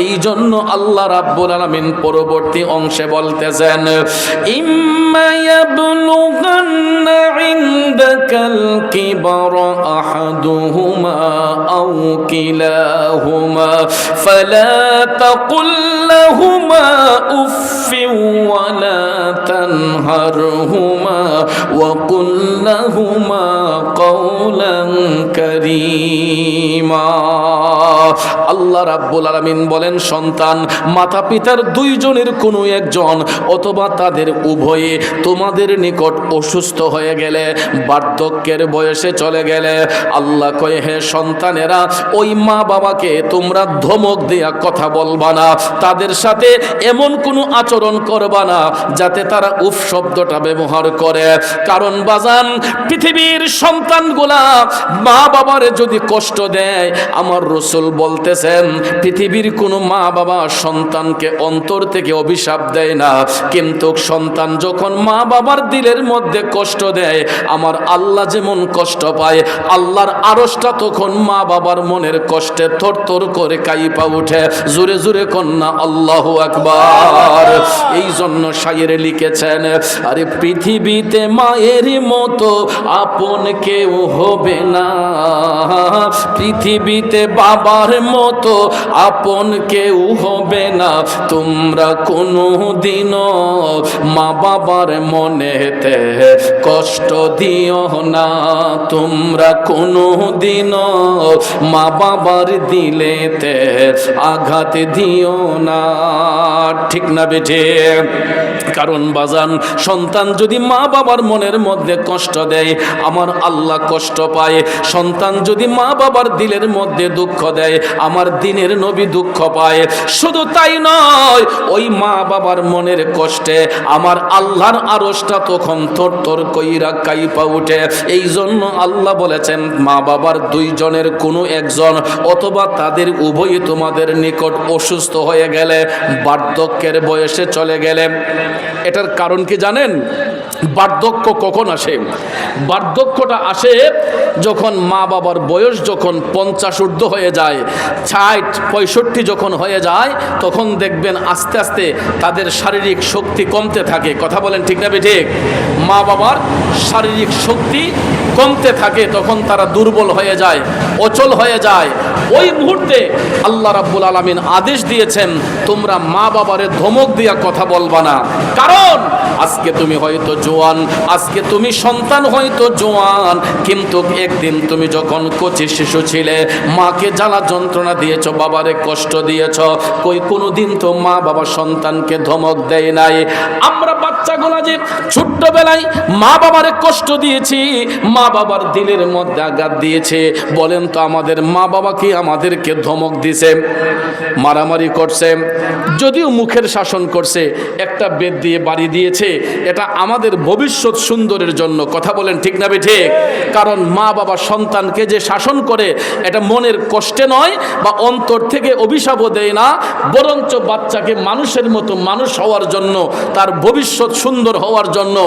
এই জন্য আল্লাহ রাব্বুল আলামিন পরবর্তী অংশে বলতেছেন, ইম্মা ইয়াবলুগান্না ইনদাকাল কিবরা আহাদুহুমা আও কিলাহুমা ফালা তাকুল লাহুমা উফফিন ওয়ালা তানহারহুমা ওয়া কুল লাহুমা কাওলান কারীমা। আল্লাহ রাব্বুল আলামিন বলেন, সন্তান মাতা পিতার দুইজনের কোনো একজন অথবা তাদের উভয়ে তোমাদের নিকট অসুস্থ হয়ে গেলে, বার্ধক্যের বয়সে চলে গেলে, আল্লাহ কয়ে, হে সন্তানেরা, ওই মা বাবাকে তোমরা ধমক দেয়া কথা বলবা না, তাদের সাথে এমন কোনো আচরণ করবা না যাতে তারা উফ শব্দটা ব্যবহার করে। কারণ বাজান, পৃথিবীর সন্তানগুলা মা বাবারে যদি কষ্ট দেয়, আমার রাসূল বলতেছেন পৃথিবীর কোনো মা বাবা সন্তানকে অন্তর থেকে অভিশাপ দেয় না, কিন্তু সন্তান যখন মা বাবার দিলের মধ্যে কষ্ট দেয়, আমার আল্লাহ যেমন কষ্ট পায়, আল্লাহর আরশটা তখন মা বাবার মনের কষ্টে থরথর করে কাঁইপা উঠে। জোরে জোরে কন্যা আল্লাহু আকবার। এই জন্য শায়েরে লিখেছেন, আরে পৃথিবীতে মায়ের মতো আপন কেউ হবে না, পৃথিবীতে বাবার মতো আপন কেউ হবে না, তোমরা কোনো দিনও মা বাবার মনেতে কষ্ট দিও না, তোমরা কোনো দিনও মা বাবার দিলেতে আঘাত দিও না। ঠিক না বেঠে? কারণ বাজান, সন্তান যদি মা বাবার মনের মধ্যে কষ্ট দেয়, আমার আল্লাহ কষ্ট পায়। সন্তান যদি মা বাবার দিলের মধ্যে দুঃখ দেয়, আমার দিনের নবী দুঃখ পায়। শুধু তাই নয়, ওই মা বাবার মনের কষ্টে আমার আল্লাহর আরশটা তখন থরথর কইরা কাঁইপা উঠে। এই জন্য আল্লাহ বলেছেন, মা বাবার দুইজনের কোনো একজন অথবা তাদের উভয়ই তোমাদের নিকট অসুস্থ হয়ে গেলে, বার্ধক্যের বয়সে চলে গেলে। এটার কারণ কি জানেন? বার্ধক্য কখন আসে? বার্ধক্যটা আসে যখন মা বাবার বয়স যখন 50 ঊর্ধ্ব হয়ে যায়, 60-65 যখন হয়ে যায়, তখন দেখবেন আস্তে আস্তে তাদের শারীরিক শক্তি কমতে থাকে। কথা বলেন ঠিক না ঠিক? মা বাবার শারীরিক শক্তি কমতে থাকে, তখন তারা দুর্বল হয়ে যায়, অচল হয়ে যায়। ওই মুহূর্তে আল্লাহ রাব্বুল আলামিন আদেশ দিয়েছেন, তোমরা মা বাবারে ধমক দিয়া কথা বলবা না। কারণ আজকে তুমি হয়তো জোয়ান, আজকে তুমি সন্তান হয়তো জোয়ান, কিন্তু একদিন তুমি যখন কচি শিশু ছিলে, মাকে জ্বালা যন্ত্রণা দিয়েছ, বাবারে কষ্ট দিয়েছ, কই কোনোদিন তো মা বাবা সন্তানকে ধমক দেয় নাই। আমরা বাচ্চাগুলা যে ছোট্টবেলায় মা বাবারে কষ্ট দিয়েছি, মা বাবার দিলের মধ্যে আঘাত দিয়েছে, বলেন তো আমাদের মা বাবা কি আমাদেরকে ধমক দিছে, মারামারি করছে, যদিও মুখের শাসন করছে, একটা বেদ দিয়ে বাড়ি দিয়েছে, এটা আমাদের ভবিষ্যৎ সুন্দরের জন্য। কথা বলেন ঠিক না ঠিক? কারণ মা বাবা সন্তানকে যে শাসন করে, এটা মনের কষ্টে নয় বা অন্তর থেকে অভিশাপও দেয় না, বরঞ্চ বাচ্চাকে মানুষের মতো মানুষ হওয়ার জন্য, তার ভবিষ্যৎ সুন্দর হওয়ার জন্য,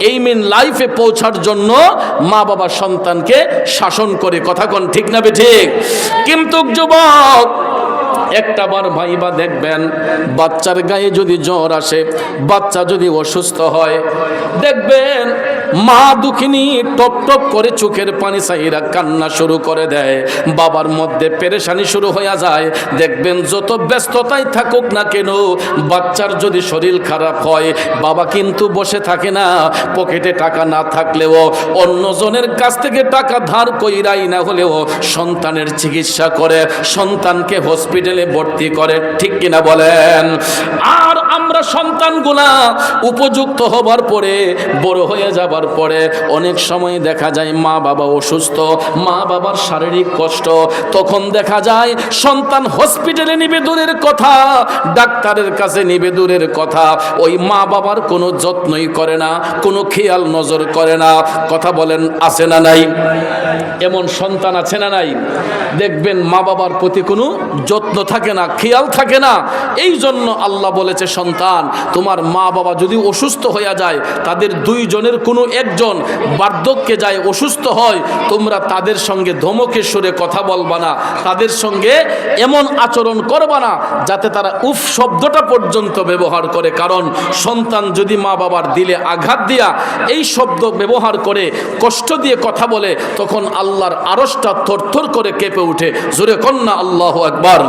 এই মেন লাইফে পৌঁছার জন্য মা বাবা সন্তানকে শাসন করে। কথা কোন ঠিক না ঠিক? কিন্তু যুবক, একটা বার ভাইবা দেখবেন, বাচ্চার গায়ে যদি জ্বর আসে, বাচ্চা যদি অসুস্থ হয়, দেখবেন মা দুঃখিনী টপ টপ করে চোখের পানি চাইরা কান্না শুরু করে দেয়, বাবার মধ্যে পেরেশানি শুরু হয়ে যায়। দেখবেন যত ব্যস্ততায় থাকুক না কেন, বাচ্চার যদি শরীর খারাপ হয়, বাবা কিন্তু বসে থাকে না, পকেটে টাকা না থাকলেও অন্যজনের কাছ থেকে টাকা ধার কইরাই না হলেও সন্তানের চিকিৎসা করে, সন্তানকে হসপিটালে ভর্তি করে। ঠিক কিনা বলেন? আর আমরা সন্তানগুলা উপযুক্ত হবার পরে, বড় হয়ে যাবার পরে, অনেক সময় দেখা যায় মা বাবা অসুস্থ, মা বাবার শারীরিক কষ্ট, তখন দেখা যায় সন্তান হসপিটালে নিবে দূরের কথা, ডাক্তারের কাছে নিবে দূরের কথা, ওই মা বাবার কোনো যত্নই করে না, কোনো খেয়াল নজর করে না। কথা বলেন আছে না নাই? এমন সন্তান আছে না নাই? দেখবেন মা বাবার প্রতি কোনো যত্ন থাকে না, খেয়াল থাকে না। এই জন্য আল্লাহ বলেছে, সন্তান সন্তান, তোমার মা বাবা যদি অসুস্থ হয়ে যায়, তাদের দুইজনের কোনো একজন বার্ধক্যে যায়, অসুস্থ হয়, তোমরা তাদের সঙ্গে ধমকে সুরে কথা বলবা না, তাদের সঙ্গে এমন আচরণ করবা না যাতে তারা উফ শব্দটা পর্যন্ত ব্যবহার করে। কারণ সন্তান যদি মা বাবার দিলে আঘাত দিয়া এই শব্দ ব্যবহার করে কষ্ট দিয়ে কথা বলে, তখন আল্লাহর আরশটা থরথর করে কেঁপে উঠে। জোরে কন্যা আল্লাহু আকবার।